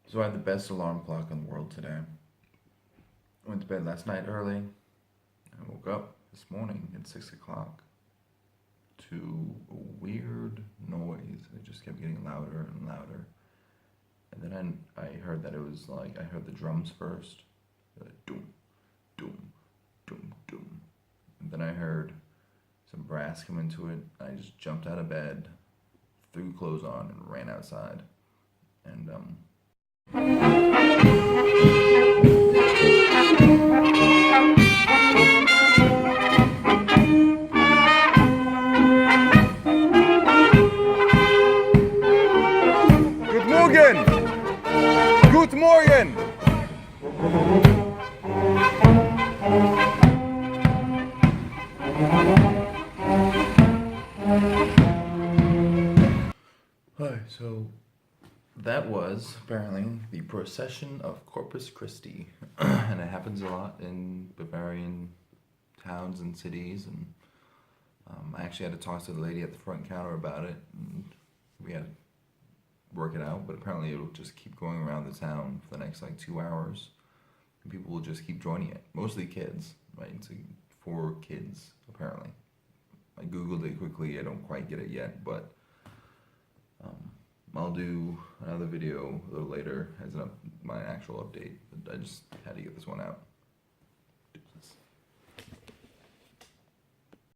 So I had the best alarm clock in the world today. I went to bed last night early. I woke up this morning at 6 o'clock to a weird noise. It just kept getting louder and louder. And then I heard that it was like, I heard the drums first. Doom, doom, doom, doom. And then I heard some brass come into it. I just jumped out of bed, threw clothes on, and ran outside. And Good Morgen! Good Morgen! Hi, so that was apparently the procession of Corpus Christi, and it happens a lot in Bavarian towns and cities. And I actually had to talk to the lady at the front counter about it, and we had to work it out. But apparently, it'll just keep going around the town for the next like 2 hours, and people will just keep joining it. Mostly kids, right? It's like for kids, apparently. I googled it quickly. I don't quite get it yet, but I'll do another video a little later as my actual update. But I just had to get this one out.